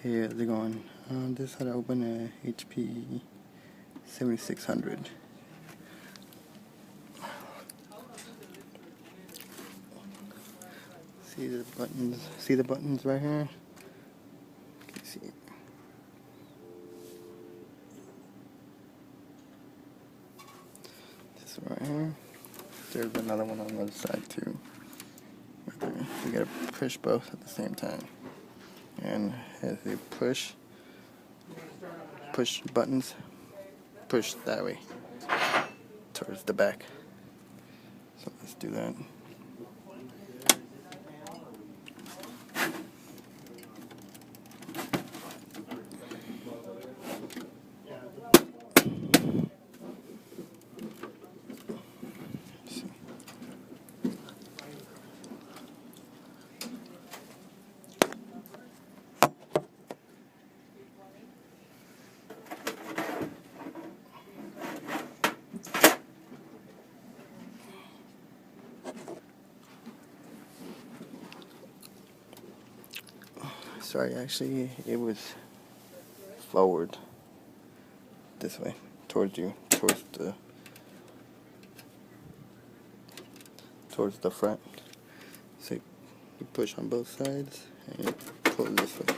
Hey, how's it going? This had to open a HP 7600. See the buttons? See the buttons right here? Can you see it? This one right here. There's another one on the other side too. Right there. You gotta push both at the same time. And as you push buttons, push that way towards the back. So let's do that. Sorry, actually, it was forward this way, towards you, towards the front. So you push on both sides and you pull this way.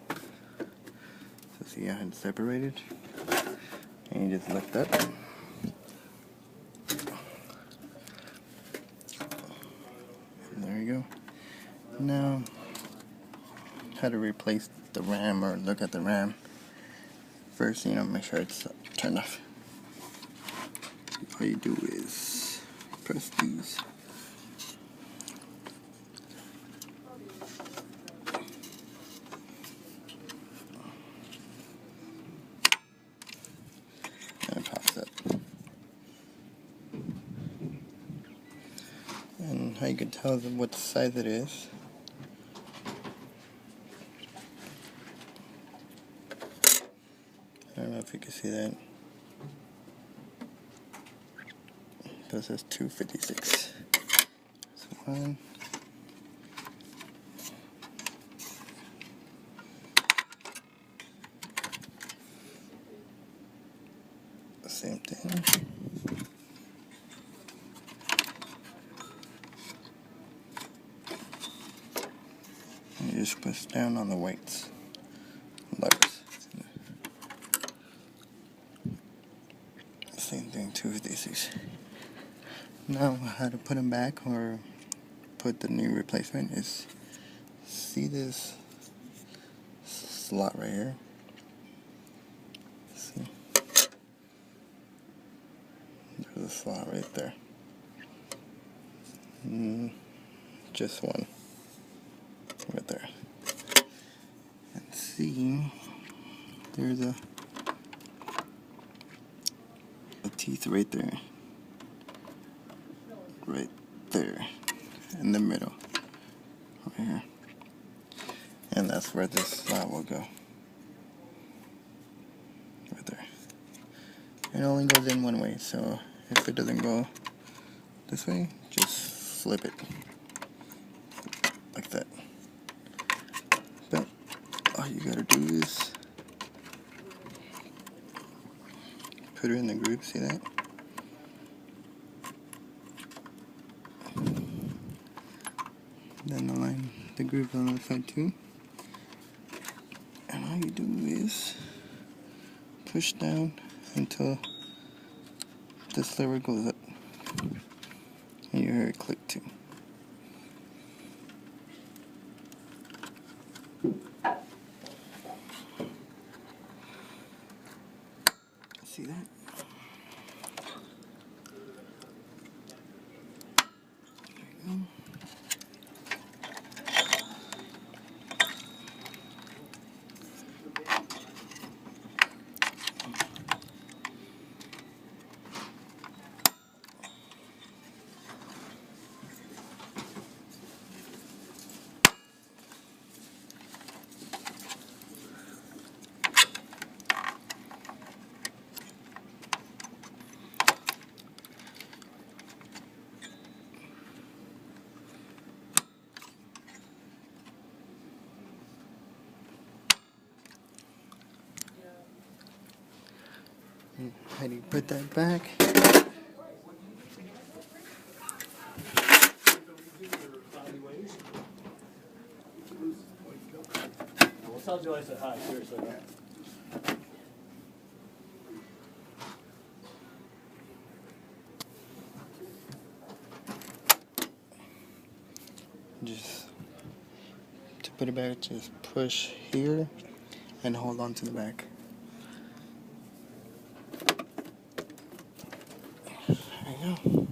So see how it's separated? And you just lift up. And there you go. Now, how to replace the RAM or look at the RAM. First, make sure it's turned off. All you do is press these. And it pops up. And how you can tell what size it is. I don't know if you can see that. This is 256. So one. The same thing. And you just push down on the weights. Levers. Same thing, 256. Now, how to put them back or put the new replacement is, see this slot right here? See? There's a slot right there. Just one. Right there. And see, there's a teeth right there. Right there. In the middle. Right here. And that's where this slot will go. Right there. It only goes in one way, so if it doesn't go this way, just flip it. Like that. But all you gotta do is put it in the groove, see that? Then align the groove on the other side too. And all you do is push down until this lever goes up. And you hear it click too. See that? There you go. how do you put that back? We'll tell Joy I said hi, seriously. Just to put it back, just push here and hold on to the back. There you go.